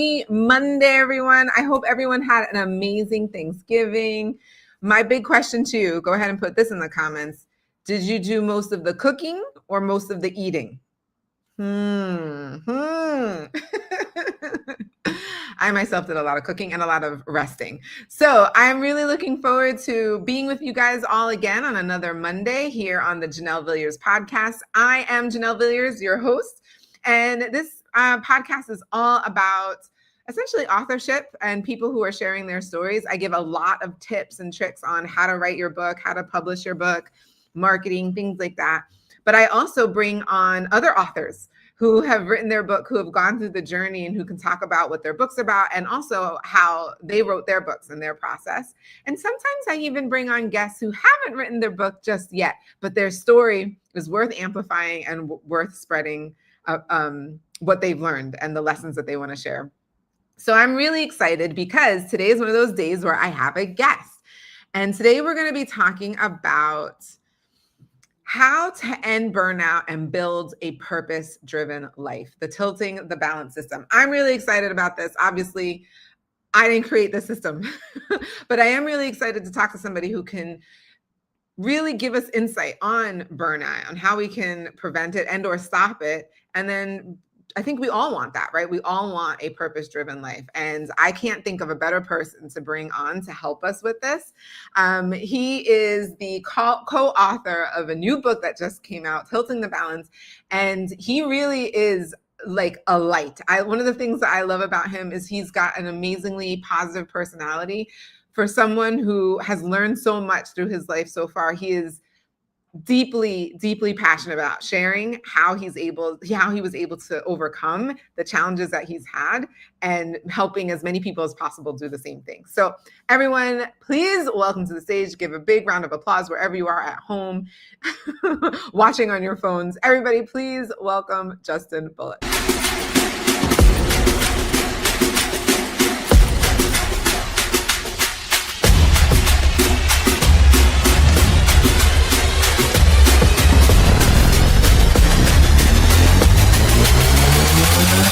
Happy Monday, everyone. I hope everyone had an amazing Thanksgiving. My big question to you, go ahead and put this in the comments. Did you do most of the cooking or most of the eating? I myself did a lot of cooking and a lot of resting. So I'm really looking forward to being with you guys all again on another Monday here on the Janelle Villiers podcast. I am Janelle Villiers, your host, and this podcast is all about essentially authorship and people who are sharing their stories. I give a lot of tips and tricks on how to write your book, how to publish your book, marketing, things like that. But I also bring on other authors who have written their book, who have gone through the journey and who can talk about what their book's about and also how they wrote their books and their process. And sometimes I even bring on guests who haven't written their book just yet, but their story is worth amplifying and worth spreading what they've learned and the lessons that they want to share. So I'm really excited because today is one of those days where I have a guest. And today we're going to be talking about how to end burnout and build a purpose-driven life, the tilting the balance system. I'm really excited about this. Obviously, I didn't create the system, but I am really excited to talk to somebody who can really give us insight on burnout, on how we can prevent it and or stop it. And then I think we all want that, right? We all want a purpose-driven life. And I can't think of a better person to bring on to help us with this. He is the co-author of a new book that just came out, Tilting the Balance. And he really is like a light. One of the things that I love about him is he's got an amazingly positive personality. For someone who has learned so much through his life so far, he is deeply, deeply passionate about sharing how he was able to overcome the challenges that he's had and helping as many people as possible do the same thing. So everyone, please welcome to the stage. Give a big round of applause wherever you are at home, watching on your phones. Everybody, please welcome Justin Bullock.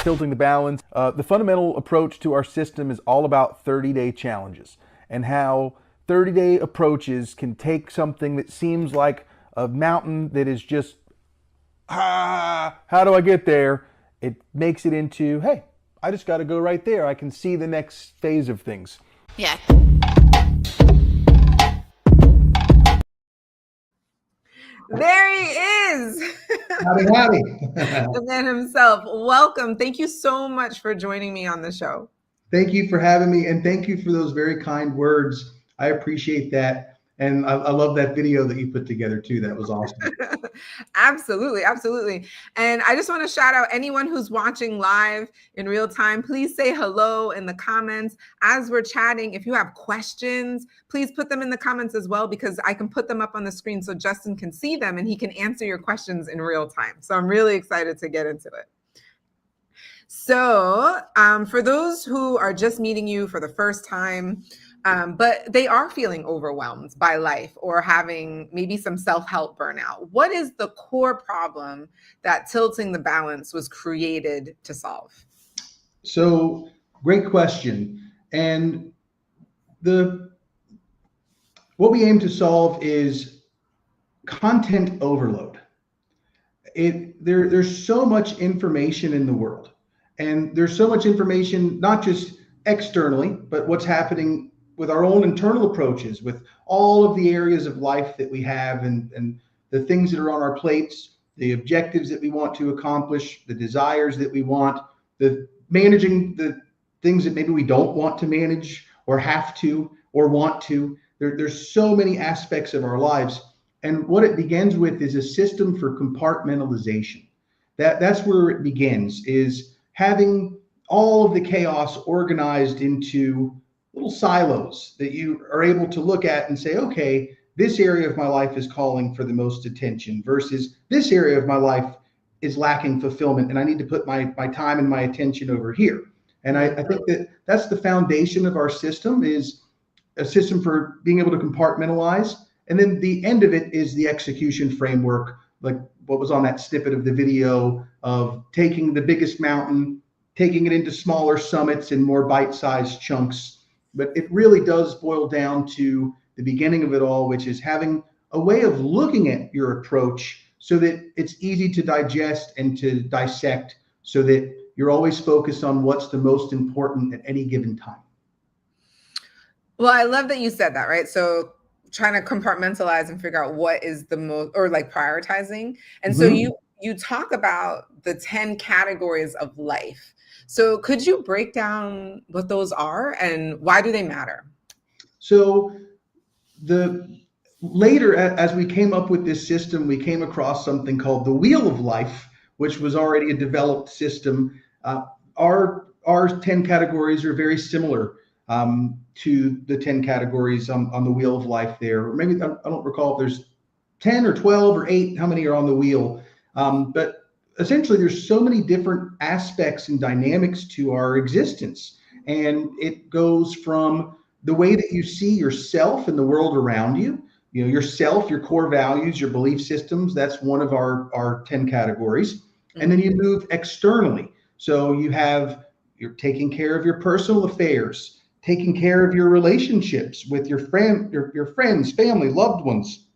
Tilting the balance. The fundamental approach to our system is all about 30-day challenges and how 30-day approaches can take something that seems like a mountain that is just, how do I get there? It makes it into, hey, I just got to go right there. I can see the next phase of things. Yeah. There he is. Howdy, howdy. The man himself. Welcome. Thank you so much for joining me on the show. Thank you for having me, and thank you for those very kind words. I appreciate that. And I love that video that you put together too. That was awesome. Absolutely. Absolutely. And I just want to shout out anyone who's watching live in real time. Please say hello in the comments as we're chatting. If you have questions, please put them in the comments as well, because I can put them up on the screen so Justin can see them and he can answer your questions in real time. So I'm really excited to get into it. So for those who are just meeting you for the first time, but they are feeling overwhelmed by life or having maybe some self-help burnout, what is the core problem that Tilting the Balance was created to solve? So great question. And what we aim to solve is content overload. There's so much information in the world, and there's so much information, not just externally, but what's happening with our own internal approaches, with all of the areas of life that we have and the things that are on our plates, the objectives that we want to accomplish, the desires that we want, the managing the things that maybe we don't want to manage or have to or want to. There's so many aspects of our lives. And what it begins with is a system for compartmentalization. That's where it begins, is having all of the chaos organized into little silos that you are able to look at and say, okay, this area of my life is calling for the most attention versus this area of my life is lacking fulfillment and I need to put my time and my attention over here. And I think that's the foundation of our system, is a system for being able to compartmentalize. And then the end of it is the execution framework, like what was on that snippet of the video of taking the biggest mountain, taking it into smaller summits and more bite-sized chunks. But it really does boil down to the beginning of it all, which is having a way of looking at your approach so that it's easy to digest and to dissect, so that you're always focused on what's the most important at any given time. Well, I love that you said that, right? So trying to compartmentalize and figure out what is the most, or like prioritizing. And so you talk about the 10 categories of life. So could you break down what those are and why do they matter? So later, as we came up with this system, we came across something called the Wheel of Life, which was already a developed system. Our 10 categories are very similar to the 10 categories on the Wheel of Life there. Or maybe, I don't recall if there's 10 or 12 or 8, how many are on the wheel. But essentially, there's so many different aspects and dynamics to our existence. And it goes from the way that you see yourself and the world around you, yourself, your core values, your belief systems. That's one of our 10 categories. And then you move externally. So you're taking care of your personal affairs, taking care of your relationships with your friends, family, loved ones,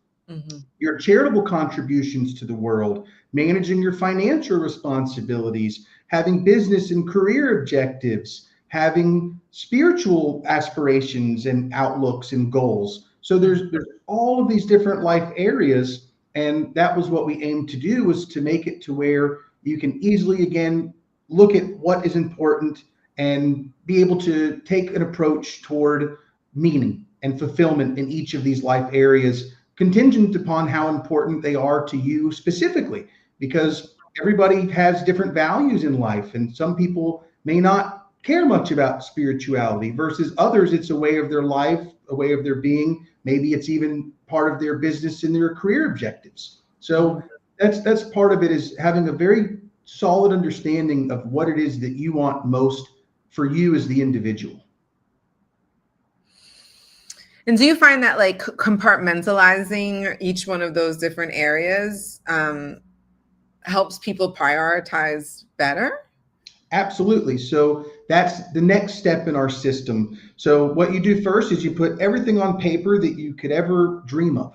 your charitable contributions to the world, managing your financial responsibilities, having business and career objectives, having spiritual aspirations and outlooks and goals. So there's all of these different life areas. And that was what we aimed to do, was to make it to where you can easily, again, look at what is important and be able to take an approach toward meaning and fulfillment in each of these life areas, contingent upon how important they are to you specifically, because everybody has different values in life, and some people may not care much about spirituality versus others. It's a way of their life, a way of their being. Maybe it's even part of their business and their career objectives. So that's part of it, is having a very solid understanding of what it is that you want most for you as the individual. And do you find that like compartmentalizing each one of those different areas helps people prioritize better? Absolutely. So that's the next step in our system. So what you do first is you put everything on paper that you could ever dream of,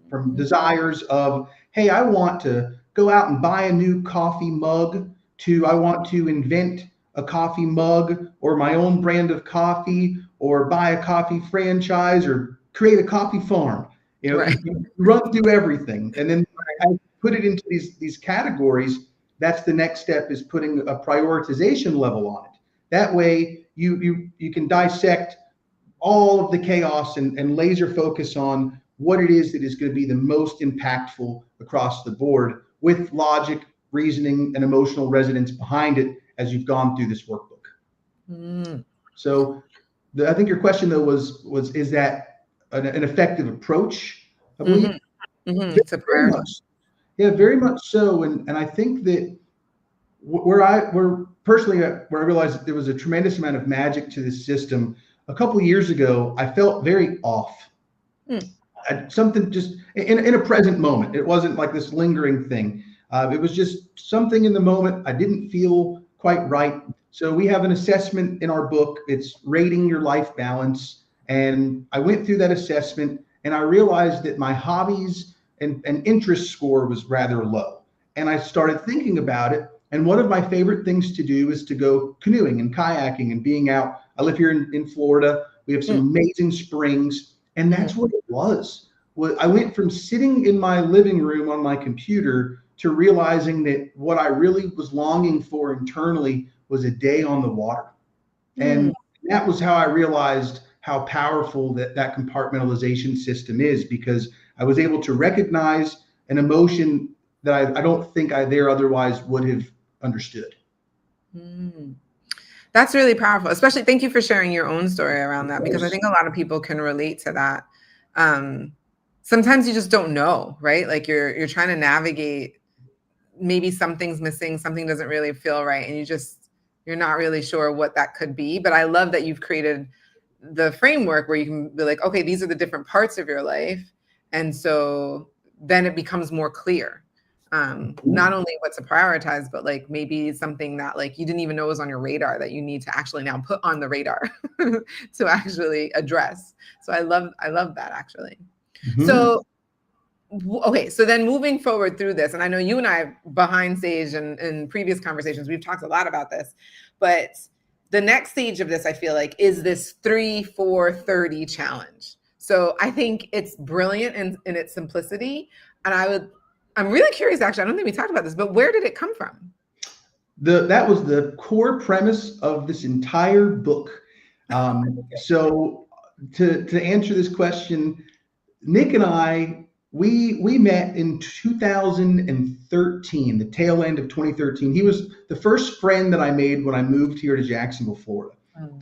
from desires of, hey, I want to go out and buy a new coffee mug, to I want to invent a coffee mug or my own brand of coffee, or buy a coffee franchise, or create a coffee farm. Right. You run through everything, and then as you put it into these categories, that's the next step, is putting a prioritization level on it. That way you can dissect all of the chaos and laser focus on what it is that is going to be the most impactful across the board, with logic, reasoning, and emotional resonance behind it as you've gone through this workbook. So I think your question, though, was is that an effective approach? I believe. Very much. Yeah, very much so. And I think that where I realized that there was a tremendous amount of magic to this system. A couple of years ago, I felt very off. Something just in a present moment. It wasn't like this lingering thing. It was just something in the moment. I didn't feel quite right. So we have an assessment in our book. It's rating your life balance. And I went through that assessment, and I realized that my hobbies and interest score was rather low. And I started thinking about it. And one of my favorite things to do is to go canoeing and kayaking and being out. I live here in Florida. We have some amazing springs. And that's what it was. I went from sitting in my living room on my computer to realizing that what I really was longing for internally was a day on the water. And that was how I realized how powerful that compartmentalization system is, because I was able to recognize an emotion that I don't think I there otherwise would have understood. That's really powerful, especially thank you for sharing your own story around that, because I think a lot of people can relate to that. Sometimes you just don't know, right? Like you're trying to navigate, maybe something's missing, something doesn't really feel right, and you're not really sure what that could be. But I love that you've created the framework where you can be like, okay, these are the different parts of your life. And so then it becomes more clear. not only what to prioritize, but like maybe something that like you didn't even know was on your radar that you need to actually now put on the radar to actually address. So I love that actually. Mm-hmm. So okay, so then moving forward through this, and I know you and I behind stage and in previous conversations, we've talked a lot about this, but the next stage of this, I feel like, is this 3-4-30 challenge. So I think it's brilliant in its simplicity. And I'm really curious, actually, I don't think we talked about this, but where did it come from? That was the core premise of this entire book. So to answer this question, Nick and I, we met in 2013, the tail end of 2013. He was the first friend that I made when I moved here to Jacksonville, Florida.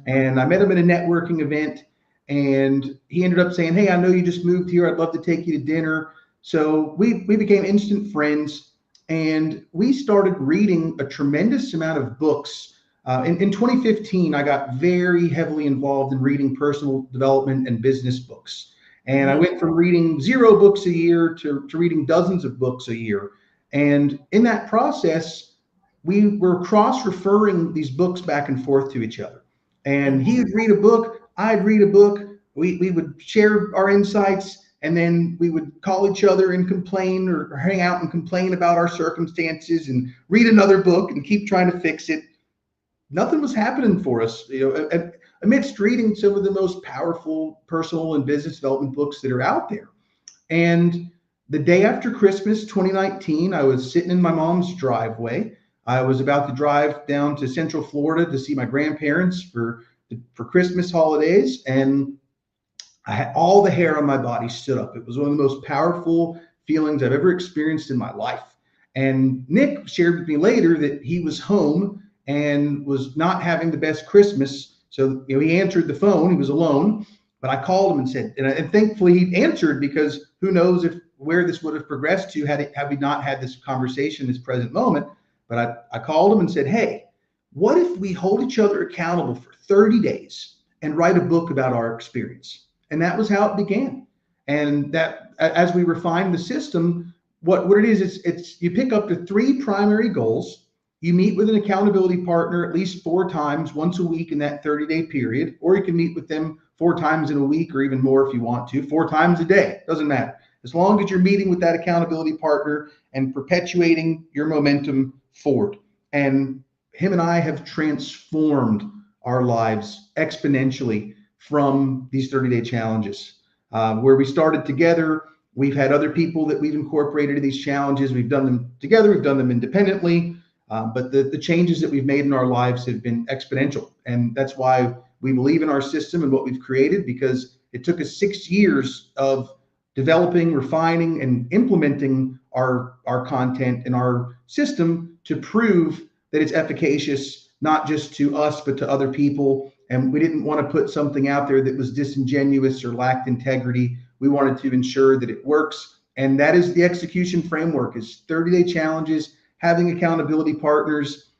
And I met him at a networking event, and he ended up saying, "Hey, I know you just moved here. I'd love to take you to dinner." So we became instant friends, and we started reading a tremendous amount of books. In 2015, I got very heavily involved in reading personal development and business books. And I went from reading 0 books a year to reading dozens of books a year. And in that process, we were cross-referring these books back and forth to each other. And he would read a book, I'd read a book, we would share our insights, and then we would call each other and complain or hang out and complain about our circumstances and read another book and keep trying to fix it. Nothing was happening for us, amidst reading some of the most powerful personal and business development books that are out there. And the day after Christmas 2019, I was sitting in my mom's driveway. I was about to drive down to Central Florida to see my grandparents for Christmas holidays, and I had all the hair on my body stood up. It was one of the most powerful feelings I've ever experienced in my life. And Nick shared with me later that he was home and was not having the best Christmas. So he answered the phone. He was alone, but I called him and said, and thankfully he answered, because who knows where this would have progressed to had we not had this conversation, this present moment. But I called him and said, "Hey, what if we hold each other accountable for 30 days and write a book about our experience?" And that was how it began. And that, as we refined the system, what it is, it's you pick up to 3 primary goals. You meet with an accountability partner at least 4 times, once a week in that 30-day period, or you can meet with them 4 times in a week, or even more if you want to, 4 times a day, doesn't matter. As long as you're meeting with that accountability partner and perpetuating your momentum forward. And him and I have transformed our lives exponentially from these 30-day challenges. Where we started together, we've had other people that we've incorporated in these challenges. We've done them together, we've done them independently. But the changes that we've made in our lives have been exponential. And that's why we believe in our system and what we've created, because it took us 6 years of developing, refining, and implementing our content and our system to prove that it's efficacious, not just to us, but to other people. And we didn't want to put something out there that was disingenuous or lacked integrity. We wanted to ensure that it works. And that is the execution framework, is 30-day challenges, having accountability partners.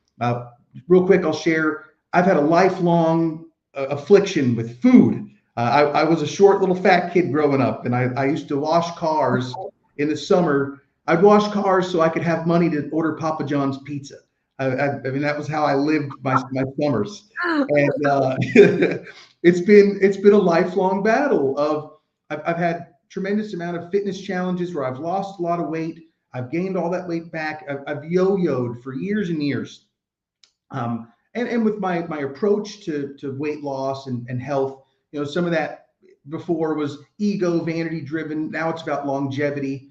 Real quick, I'll share, I've had a lifelong affliction with food. I was a short little fat kid growing up, and I used to wash cars in the summer. I'd wash cars so I could have money to order Papa John's pizza. I mean, that was how I lived my summers. And it's been a lifelong battle of, I've had tremendous amount of fitness challenges where I've lost a lot of weight. I've gained all that weight back. I've yo-yoed for years and years. And with my approach to weight loss and health, some of that before was ego, vanity driven. Now it's about longevity.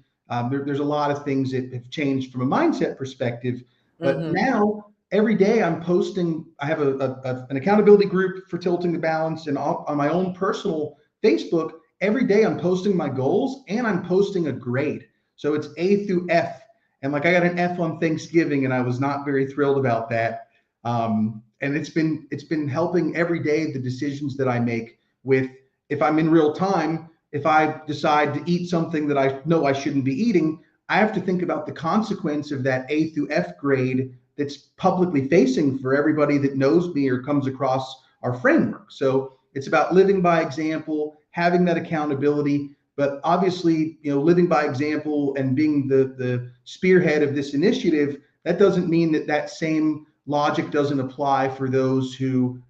There's a lot of things that have changed from a mindset perspective. But now every day I'm posting. I have an accountability group for Tilting the Balance, and on my own personal Facebook, every day I'm posting my goals and I'm posting a grade. So it's A through F. And like I got an F on Thanksgiving, and I was not very thrilled about that. And it's been helping every day the decisions that I make with, if I'm in real time, if I decide to eat something that I know I shouldn't be eating, I have to think about the consequence of that A through F grade that's publicly facing for everybody that knows me or comes across our framework. So it's about living by example, having that accountability. But obviously, living by example and being the spearhead of this initiative, that doesn't mean that same logic doesn't apply for those who,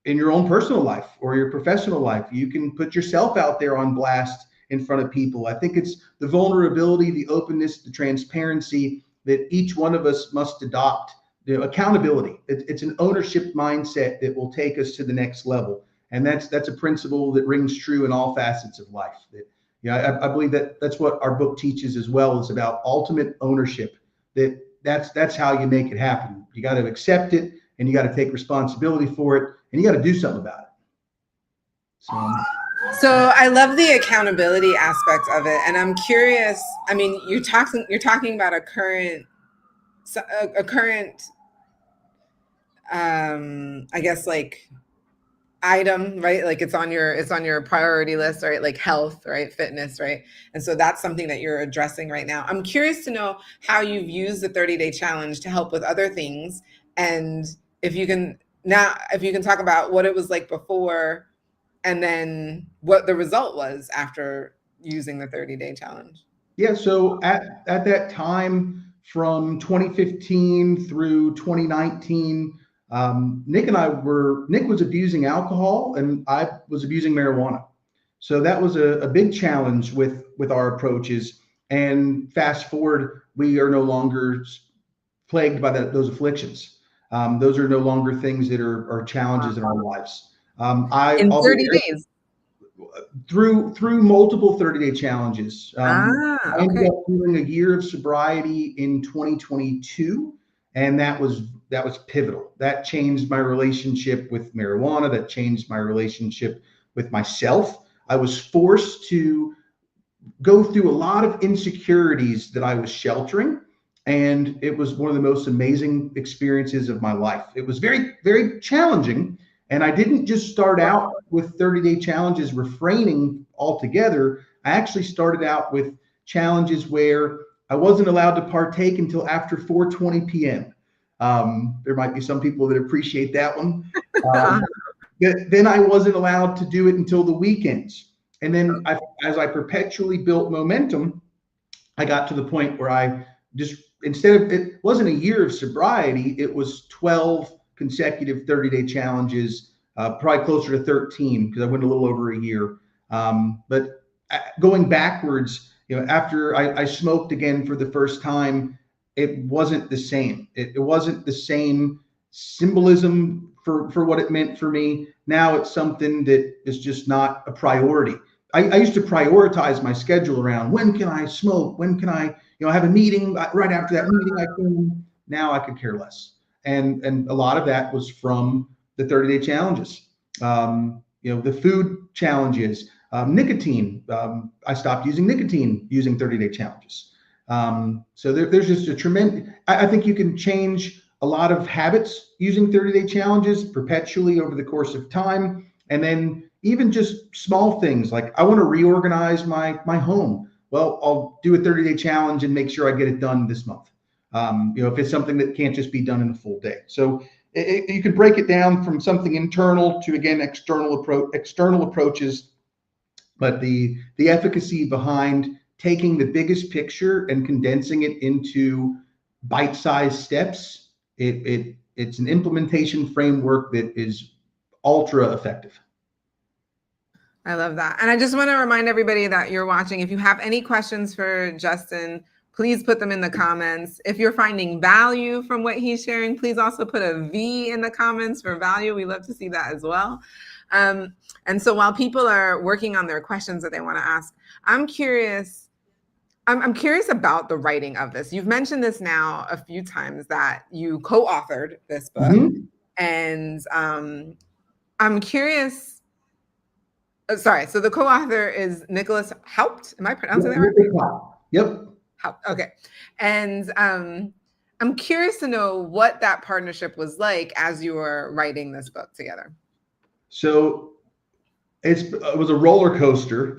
in your own personal life or your professional life, you can put yourself out there on blast in front of people. I think it's the vulnerability, the openness, the transparency that each one of us must adopt. Accountability. It's an ownership mindset that will take us to the next level. And that's a principle that rings true in all facets of life. I believe that's what our book teaches as well, is about ultimate ownership. That's how you make it happen. You got to accept it, and you got to take responsibility for it, and you got to do something about it. So I love the accountability aspect of it, and I'm curious. I mean, you're talking about a current, I guess, like, item, right? Like it's on your priority list, right? Like health, right? Fitness, right? And so that's something that you're addressing right now. I'm curious to know how you've used the 30-day challenge to help with other things, and if you can talk about what it was like before, and then what the result was after using the 30-day challenge. Yeah. So at that time, from 2015 through 2019, Nick was abusing alcohol, and I was abusing marijuana. So that was a big challenge with our approaches. And fast forward, we are no longer plagued by those afflictions. Those are no longer things that are challenges in our lives. In 30 days. Through multiple 30-day challenges. I ended Okay. up doing a year of sobriety in 2022, and that was pivotal. That changed my relationship with marijuana. That changed my relationship with myself. I was forced to go through a lot of insecurities that I was sheltering, and it was one of the most amazing experiences of my life. It was very, very challenging. And I didn't just start out with 30-day challenges refraining altogether. I actually started out with challenges where I wasn't allowed to partake until after 4:20 p.m. There might be some people that appreciate that one. Then I wasn't allowed to do it until the weekends. And then as I perpetually built momentum, I got to the point where I just, instead of, it wasn't a year of sobriety, it was 12 consecutive 30-day challenges, probably closer to 13 because I went a little over a year. But going backwards, after I smoked again for the first time, it wasn't the same. It wasn't the same symbolism for what it meant for me. Now it's something that is just not a priority. I used to prioritize my schedule around when can I smoke, when can I, have a meeting, right after that meeting I can. Now I could care less. And a lot of that was from the 30-day challenges. The food challenges, nicotine. I stopped using nicotine using 30-day challenges. So there's just a tremendous, I think you can change a lot of habits using 30-day challenges perpetually over the course of time. And then even just small things like I want to reorganize my home. Well, I'll do a 30-day challenge and make sure I get it done this month. If it's something that can't just be done in a full day. So you can break it down from something internal to, again, external approaches, but the efficacy behind taking the biggest picture and condensing it into bite-sized steps, it's an implementation framework that is ultra effective. I love that. And I just want to remind everybody that you're watching, if you have any questions for Justin, please put them in the comments. If you're finding value from what he's sharing, please also put a V in the comments for value. We love to see that as well. And so while people are working on their questions that they want to ask, I'm curious about the writing of this. You've mentioned this now a few times that you co-authored this book. Mm-hmm. And I'm curious. Sorry, so the co-author is Nicholas Haupt. Am I pronouncing that right? Yep. Okay. And I'm curious to know what that partnership was like as you were writing this book together. So it was a roller coaster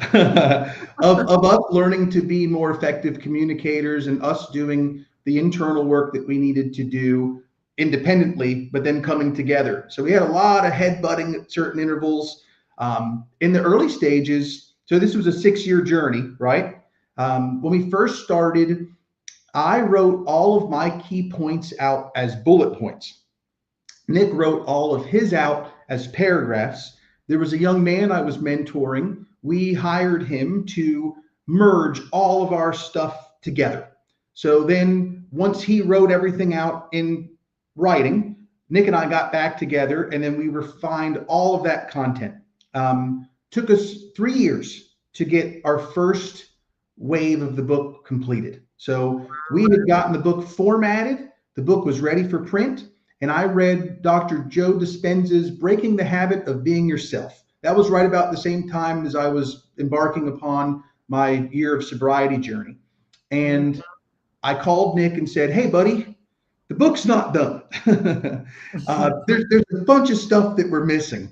of us learning to be more effective communicators and us doing the internal work that we needed to do independently, but then coming together. So we had a lot of headbutting at certain intervals. In the early stages, So this was a 6-year journey, right? When we first started, I wrote all of my key points out as bullet points. Nick wrote all of his out as paragraphs. There was a young man I was mentoring. We hired him to merge all of our stuff together. So then once he wrote everything out in writing, Nick and I got back together and then we refined all of that content. Took us 3 years to get our first wave of the book completed. So we had gotten the book formatted. The book was ready for print. And I read Dr. Joe Dispenza's Breaking the Habit of Being Yourself. That was right about the same time as I was embarking upon my year of sobriety journey. And I called Nick and said, hey, buddy, the book's not done. There's a bunch of stuff that we're missing.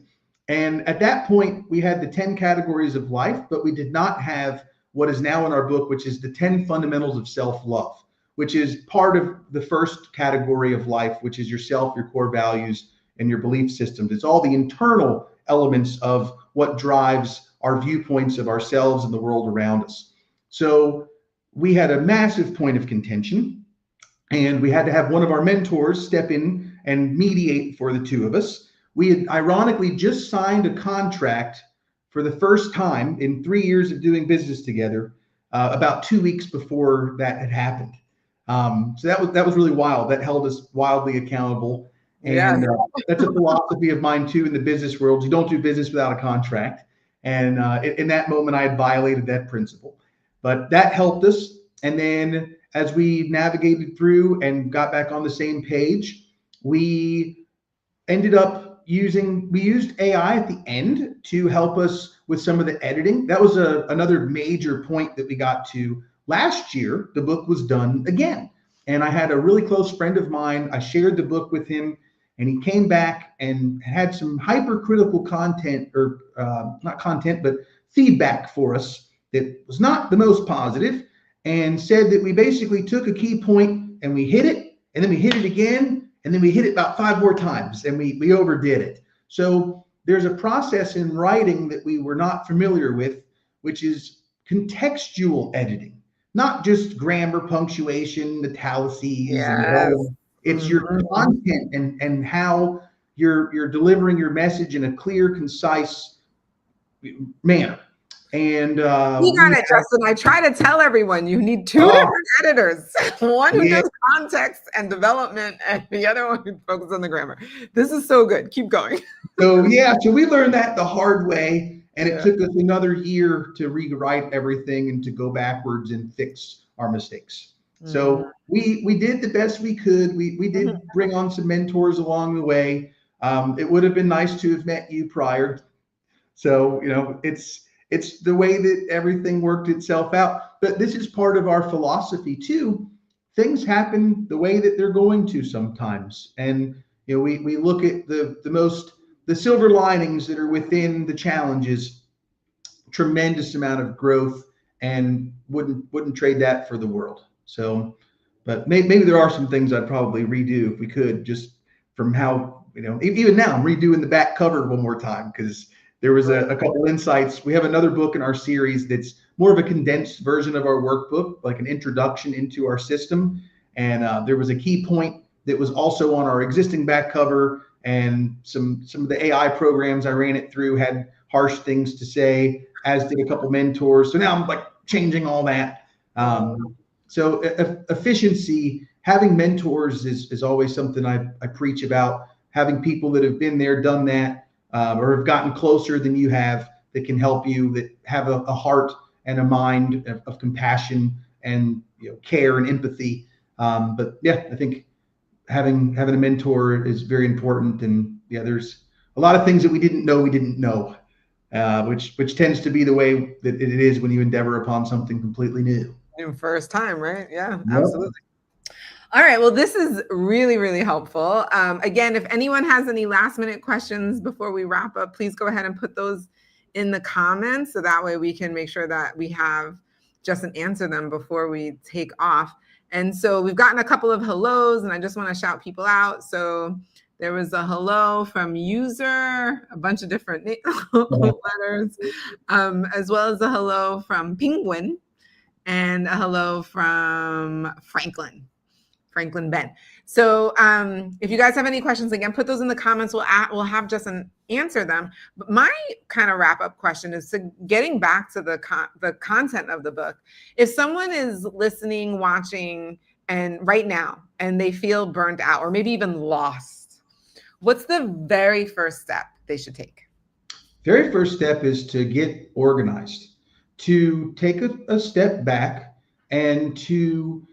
And at that point, we had the 10 categories of life, but we did not have what is now in our book, which is the 10 fundamentals of self-love, which is part of the first category of life, which is yourself, your core values, and your belief systems. It's all the internal elements of what drives our viewpoints of ourselves and the world around us. So we had a massive point of contention, and we had to have one of our mentors step in and mediate for the two of us. We had ironically just signed a contract for the first time in 3 years of doing business together, about 2 weeks before that had happened. So that was really wild. That held us wildly accountable. And that's a philosophy of mine too in the business world. You don't do business without a contract. And in that moment, I had violated that principle. But that helped us. And then as we navigated through and got back on the same page, we ended up we used AI at the end to help us with some of the editing. That was another major point that we got to. Last year, the book was done again. And I had a really close friend of mine. I shared the book with him, and he came back and had some hypercritical content, or not content, but feedback for us that was not the most positive, and said that we basically took a key point and we hit it, and then we hit it again, and then we hit it about 5 more times, and we overdid it. So there's a process in writing that we were not familiar with, which is contextual editing. Not just grammar, punctuation, italices, and it's your content and how you're delivering your message in a clear, concise manner. And you got it, Justin. I try to tell everyone you need 2 different editors. One who does context and development, and the other one who focuses on the grammar. This is so good. Keep going. So we learned that the hard way. And it took us another year to rewrite everything and to go backwards and fix our mistakes. So we did the best we could. We did bring on some mentors along the way. It would have been nice to have met you prior. So, it's the way that everything worked itself out. But this is part of our philosophy too. Things happen the way that they're going to sometimes. And, we look at the silver linings that are within the challenges, tremendous amount of growth, and wouldn't trade that for the world. So, but maybe there are some things I'd probably redo if we could, just from how, even now I'm redoing the back cover one more time because there was a couple insights. We have another book in our series that's more of a condensed version of our workbook, like an introduction into our system. And there was a key point that was also on our existing back cover. And some of the AI programs I ran it through had harsh things to say, as did a couple mentors. So now I'm like changing all that. So efficiency, having mentors is always something I preach about. Having people that have been there, done that, or have gotten closer than you have, that can help you, that have a heart and a mind of compassion and care and empathy. But I think having a mentor is very important. And there's a lot of things that we didn't know, which tends to be the way that it is when you endeavor upon something completely new. New first time, right? Yeah, absolutely. All right. Well, this is really, really helpful. Again, if anyone has any last minute questions before we wrap up, please go ahead and put those in the comments. So that way we can make sure that we have Justin answer them before we take off. And so we've gotten a couple of hellos, and I just want to shout people out. So There was a hello from user, a bunch of different letters, as well as a hello from Penguin and a hello from Franklin Ben. So if you guys have any questions, again, put those in the comments. We'll have Justin answer them. But my kind of wrap up question is getting back to the content of the book. If someone is listening, watching, and right now, and they feel burnt out or maybe even lost, what's the very first step they should take? Very first step is to get organized, to take a step back, and to,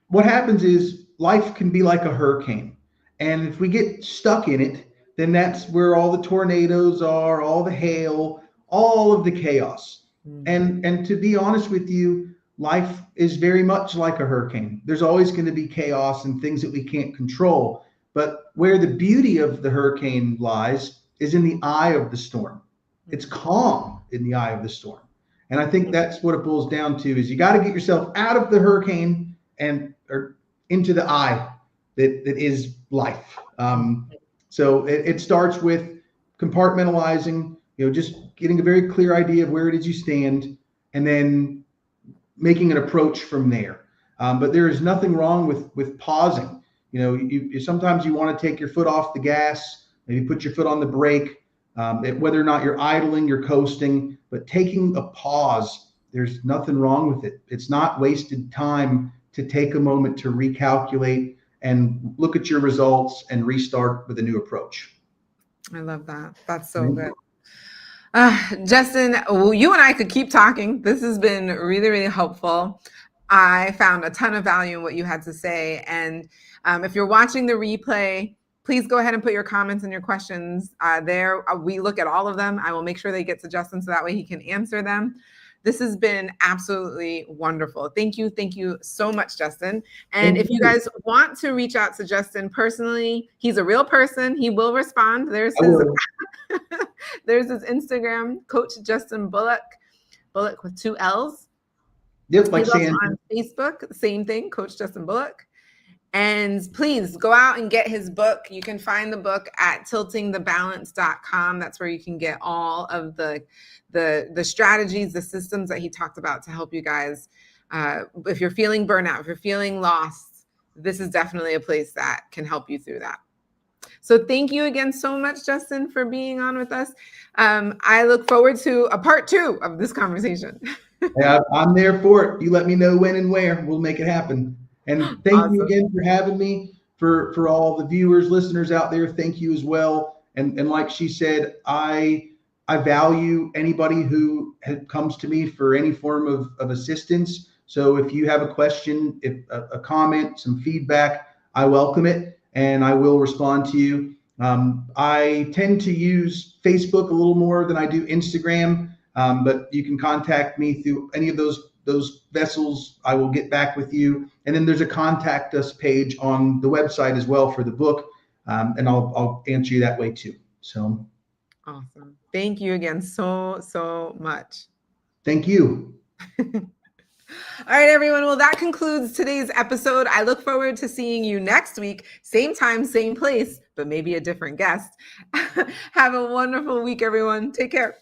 what happens is life can be like a hurricane. And if we get stuck in it, then that's where all the tornadoes are, all the hail, all of the chaos. And to be honest with you, life is very much like a hurricane. There's always going to be chaos and things that we can't control. But where the beauty of the hurricane lies is in the eye of the storm. It's calm in the eye of the storm. And I think that's what it boils down to, is you got to get yourself out of the hurricane or into the eye that is life. So it starts with compartmentalizing, just getting a very clear idea of where it is you stand, and then making an approach from there. But there is nothing wrong with pausing. Sometimes you want to take your foot off the gas, maybe put your foot on the brake, whether or not you're idling, you're coasting, but taking a pause, there's nothing wrong with it. It's not wasted time to take a moment to recalculate and look at your results and restart with a new approach. I love that. That's so good. Justin, you and I could keep talking. This has been really, really helpful. I found a ton of value in what you had to say. And if you're watching the replay, please go ahead and put your comments and your questions there. We look at all of them. I will make sure they get to Justin so that way he can answer them. This has been absolutely wonderful. Thank you. Thank you so much, Justin. And if you guys want to reach out to Justin personally, he's a real person. He will respond. There's his Instagram, Coach Justin Bullock with 2 L's. Yep, like on Facebook, same thing, Coach Justin Bullock. And please go out and get his book. You can find the book at tiltingthebalance.com. That's where you can get all of the strategies, the systems that he talked about to help you guys. If you're feeling burnout, if you're feeling lost, this is definitely a place that can help you through that. So thank you again so much, Justin, for being on with us. I look forward to a part 2 of this conversation. Yeah, I'm there for it. You let me know when and where. We'll make it happen. And thank you again for having me. For all the viewers, listeners out there, thank you as well. And like she said, I value anybody who comes to me for any form of assistance. So if you have a question, if a comment, some feedback, I welcome it, and I will respond to you. I tend to use Facebook a little more than I do Instagram, but you can contact me through any of those vessels. I will get back with you. And then there's a contact us page on the website as well for the book. And I'll answer you that way too. So awesome. Thank you again so much. Thank you. All right, everyone. Well, that concludes today's episode. I look forward to seeing you next week. Same time, same place, but maybe a different guest. Have a wonderful week, everyone. Take care.